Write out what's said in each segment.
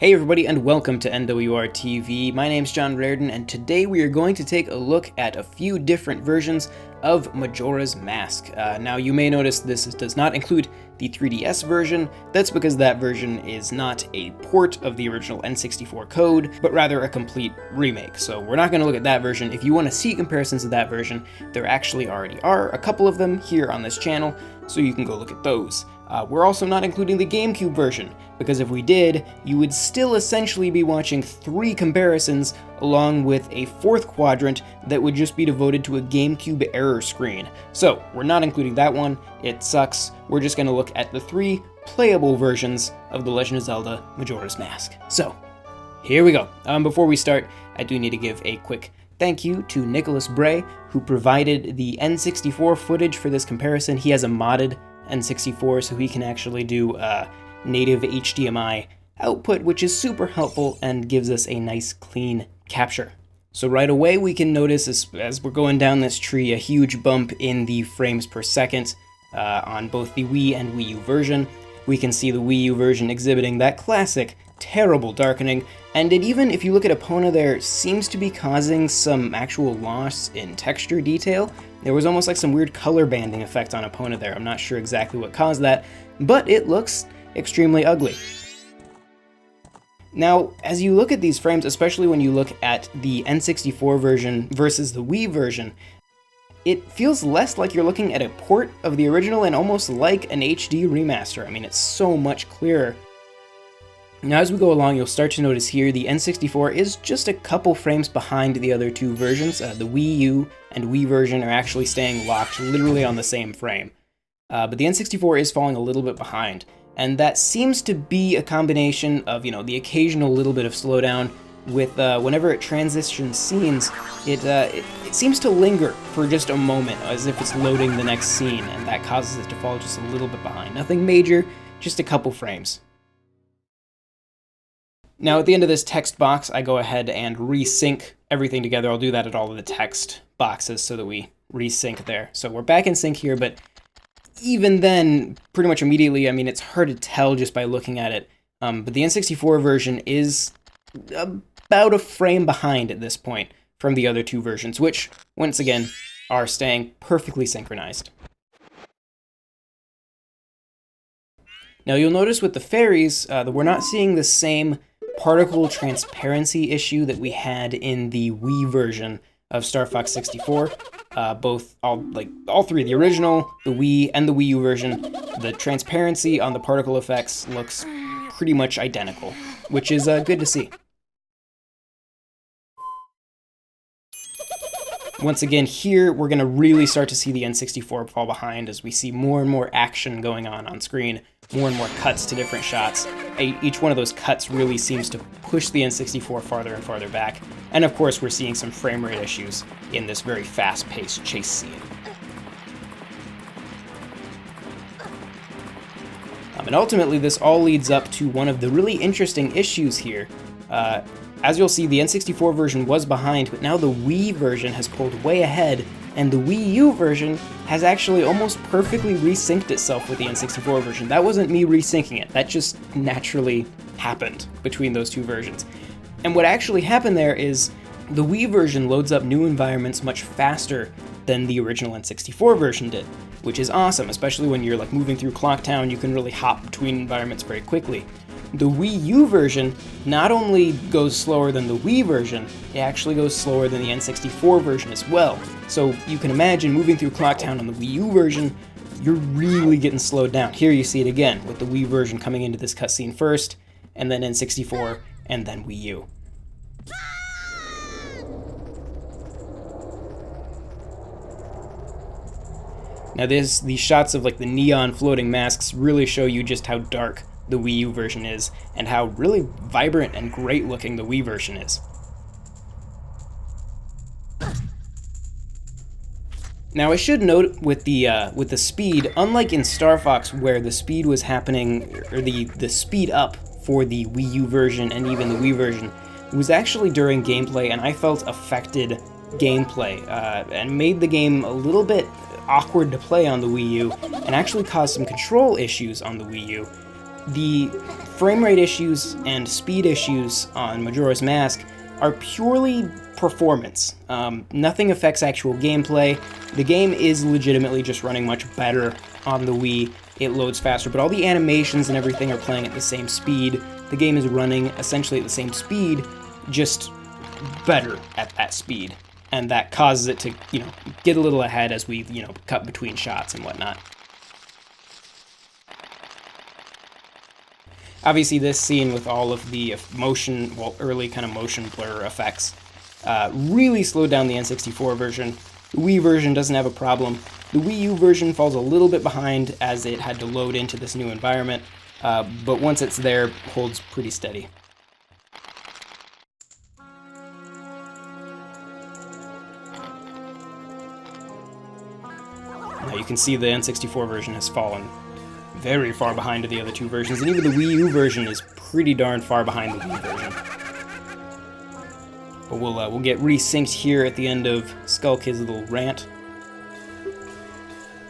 Hey everybody and welcome to NWR TV. My name's John Reardon and today we are going to take a look at a few different versions of Majora's Mask. Now you may notice this does not include the 3DS version. That's because that version is not a port of the original N64 code, but rather a complete remake. So we're not going to look at that version. If you want to see comparisons of that version, there actually already are a couple of them here on this channel, so you can go look at those. We're also not including the GameCube version, because if we did, you would still essentially be watching 3 comparisons along with a 4th quadrant that would just be devoted to a GameCube error screen. So, we're not including that one, it sucks. We're just going to look at the 3 playable versions of The Legend of Zelda Majora's Mask. So, here we go. Before we start, I do need to give a quick thank you to Nicholas Bray, who provided the N64 footage for this comparison. He has a modded N64, so he can actually do native HDMI output, which is super helpful and gives us a nice clean capture. So right away we can notice as we're going down this tree a huge bump in the frames per second on both the Wii and Wii U version. We can see the Wii U version exhibiting that classic terrible darkening, and it even, if you look at Epona there, seems to be causing some actual loss in texture detail. There was almost like some weird color banding effect on Epona there. I'm not sure exactly what caused that, but it looks extremely ugly. Now, as you look at these frames, especially when you look at the N64 version versus the Wii version, it feels less like you're looking at a port of the original and almost like an HD remaster. I mean, it's so much clearer. Now, as we go along, you'll start to notice here the N64 is just a couple frames behind the other 2 versions. The Wii U and Wii version are actually staying locked literally on the same frame. But the N64 is falling a little bit behind. And that seems to be a combination of, the occasional little bit of slowdown with whenever it transitions scenes, it seems to linger for just a moment as if it's loading the next scene, and that causes it to fall just a little bit behind. Nothing major, just a couple frames. Now at the end of this text box, I go ahead and resync everything together. I'll do that at all of the text boxes so that we resync there. So we're back in sync here, but even then, pretty much immediately, I mean, it's hard to tell just by looking at it. But the N64 version is about a frame behind at this point from the other 2 versions, which, once again, are staying perfectly synchronized. Now you'll notice with the fairies that we're not seeing the same particle transparency issue that we had in the Wii version of Star Fox 64. All 3, the original, the Wii, and the Wii U version, the transparency on the particle effects looks pretty much identical, which is good to see. Once again, here we're going to really start to see the N64 fall behind as we see more and more action going on screen, more and more cuts to different shots. Each one of those cuts really seems to push the N64 farther and farther back, and of course we're seeing some frame rate issues in this very fast-paced chase scene. And ultimately this all leads up to one of the really interesting issues here. As you'll see, the N64 version was behind, but now the Wii version has pulled way ahead, and the Wii U version has actually almost perfectly resynced itself with the N64 version. That wasn't me resyncing it, that just naturally happened between those 2 versions. And what actually happened there is the Wii version loads up new environments much faster than the original N64 version did, which is awesome, especially when you're moving through Clocktown. You can really hop between environments very quickly. The Wii U version not only goes slower than the Wii version, it actually goes slower than the N64 version as well. So you can imagine moving through Clocktown on the Wii U version, you're really getting slowed down. Here you see it again, with the Wii version coming into this cutscene first, and then N64, and then Wii U. Now these shots of the neon floating masks really show you just how dark the Wii U version is, and how really vibrant and great looking the Wii version is. Now I should note with the speed, unlike in Star Fox where the speed was happening, or the speed up for the Wii U version and even the Wii version, it was actually during gameplay, and I felt affected gameplay, and made the game a little bit awkward to play on the Wii U, and actually caused some control issues on the Wii U. The frame rate issues and speed issues on Majora's Mask are purely performance. Nothing affects actual gameplay. The game is legitimately just running much better on the Wii. It loads faster, but all the animations and everything are playing at the same speed. The game is running essentially at the same speed, just better at that speed. And that causes it to, get a little ahead as we, cut between shots and whatnot. Obviously, this scene with all of the early kind of motion blur effects really slowed down the N64 version. The Wii version doesn't have a problem. The Wii U version falls a little bit behind as it had to load into this new environment, but once it's there, holds pretty steady. Now you can see the N64 version has fallen very far behind the other two versions, and even the Wii U version is pretty darn far behind the Wii version. But we'll get resynced here at the end of Skull Kid's little rant.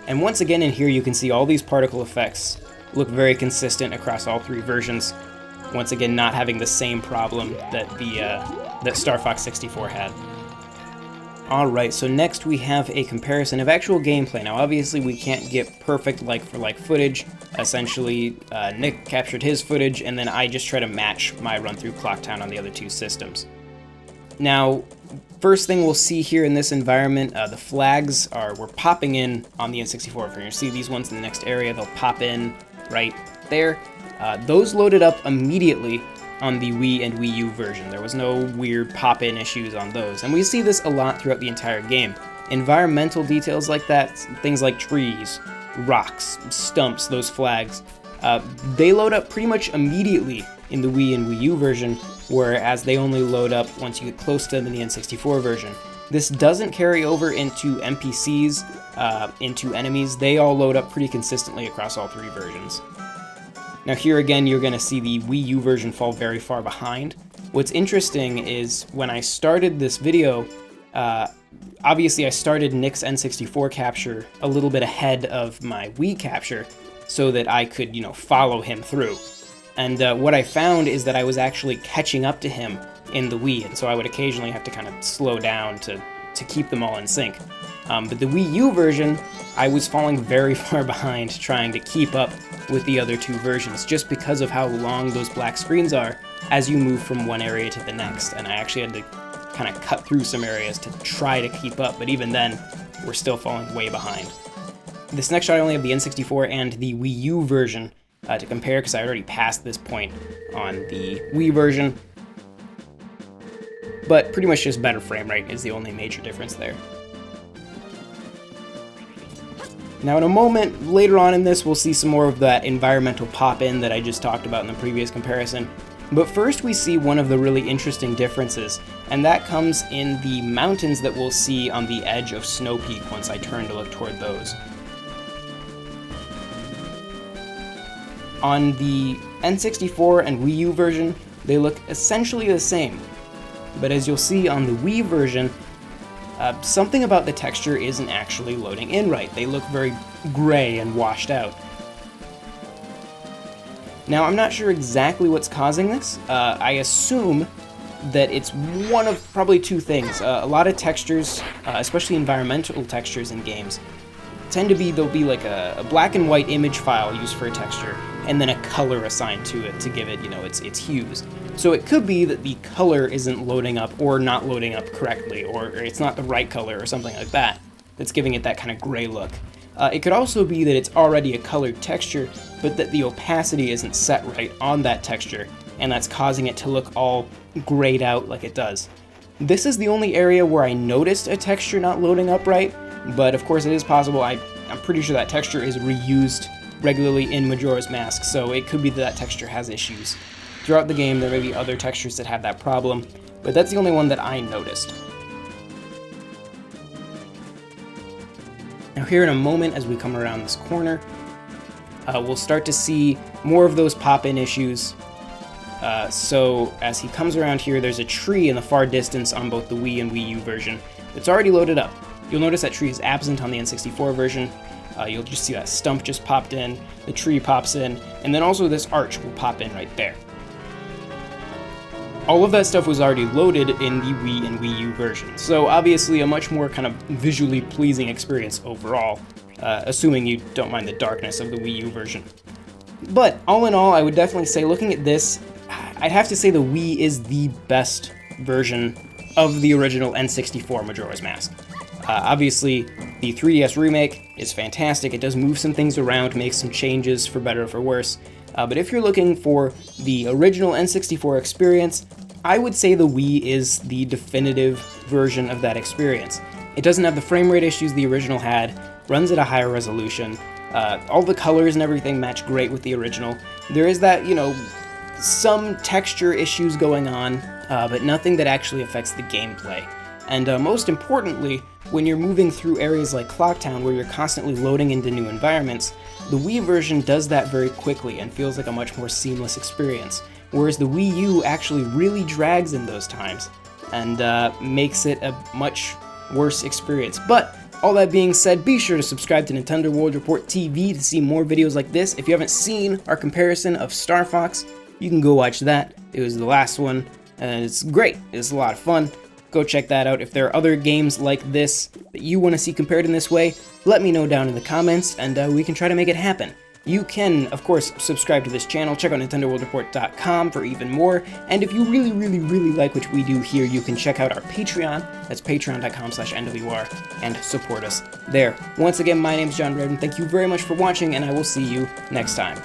And once again in here you can see all these particle effects look very consistent across all three versions. Once again, not having the same problem that Star Fox 64 had. Alright, so next we have a comparison of actual gameplay. Now obviously we can't get perfect like-for-like footage. Essentially, Nick captured his footage, and then I just try to match my run-through Clocktown on the other two systems. Now, first thing we'll see here in this environment, the flags were popping in on the N64 version. You see these ones in the next area, they'll pop in right there. Those loaded up immediately on the Wii and Wii U version. There was no weird pop-in issues on those, and we see this a lot throughout the entire game. Environmental details like that, things like trees, rocks, stumps, those flags, they load up pretty much immediately in the Wii and Wii U version, whereas they only load up once you get close to them in the N64 version. This doesn't carry over into NPCs, into enemies. They all load up pretty consistently across all three versions. Now here again, you're going to see the Wii U version fall very far behind. What's interesting is when I started this video, obviously I started Nick's N64 capture a little bit ahead of my Wii capture so that I could, follow him through. And what I found is that I was actually catching up to him in the Wii, and so I would occasionally have to kind of slow down to keep them all in sync. But the Wii U version, I was falling very far behind trying to keep up with the other two versions, just because of how long those black screens are as you move from one area to the next, and I actually had to kind of cut through some areas to try to keep up, but even then, we're still falling way behind. This next shot I only have the N64 and the Wii U version to compare, because I already passed this point on the Wii version, but pretty much just better frame rate is the only major difference there. Now in a moment, later on in this, we'll see some more of that environmental pop-in that I just talked about in the previous comparison. But first we see one of the really interesting differences, and that comes in the mountains that we'll see on the edge of Snow Peak once I turn to look toward those. On the N64 and Wii U version, they look essentially the same. But as you'll see on the Wii version, something about the texture isn't actually loading in right. They look very gray and washed out. Now, I'm not sure exactly what's causing this. I assume that it's one of probably two things. A lot of textures, especially environmental textures in games, there'll be like a black and white image file used for a texture, and then a color assigned to it to give it, its hues. So it could be that the color isn't loading up or not loading up correctly, or it's not the right color or something like that that's giving it that kind of gray look. It could also be that it's already a colored texture, but that the opacity isn't set right on that texture, and that's causing it to look all grayed out like it does. This is the only area where I noticed a texture not loading up right, but of course it is possible. I'm pretty sure that texture is reused regularly in Majora's Mask, so it could be that texture has issues. Throughout the game, there may be other textures that have that problem, but that's the only one that I noticed. Now here in a moment, as we come around this corner, we'll start to see more of those pop-in issues. So as he comes around here, there's a tree in the far distance on both the Wii and Wii U version that's already loaded up. You'll notice that tree is absent on the N64 version, You'll just see that stump just popped in, the tree pops in, and then also this arch will pop in right there. All of that stuff was already loaded in the Wii and Wii U version, so obviously a much more kind of visually pleasing experience overall, assuming you don't mind the darkness of the Wii U version. But all in all, I would definitely say, looking at this, I'd have to say the Wii is the best version of the original N64 Majora's Mask. Obviously, the 3DS remake is fantastic. It does move some things around, make some changes for better or for worse. But if you're looking for the original N64 experience, I would say the Wii is the definitive version of that experience. It doesn't have the frame rate issues the original had, runs at a higher resolution, all the colors and everything match great with the original. There is that, some texture issues going on, but nothing that actually affects the gameplay. And most importantly, when you're moving through areas like Clocktown where you're constantly loading into new environments, the Wii version does that very quickly and feels like a much more seamless experience, whereas the Wii U actually really drags in those times and makes it a much worse experience. But all that being said, be sure to subscribe to Nintendo World Report TV to see more videos like this. If you haven't seen our comparison of Star Fox, you can go watch that. It was the last one, and it's great. It's a lot of fun. Go check that out. If there are other games like this that you want to see compared in this way, let me know down in the comments, and we can try to make it happen. You can, of course, subscribe to this channel, check out NintendoWorldReport.com for even more, and if you really, really, really like what we do here, you can check out our Patreon, that's patreon.com/NWR, and support us there. Once again, my name's John Reardon, thank you very much for watching, and I will see you next time.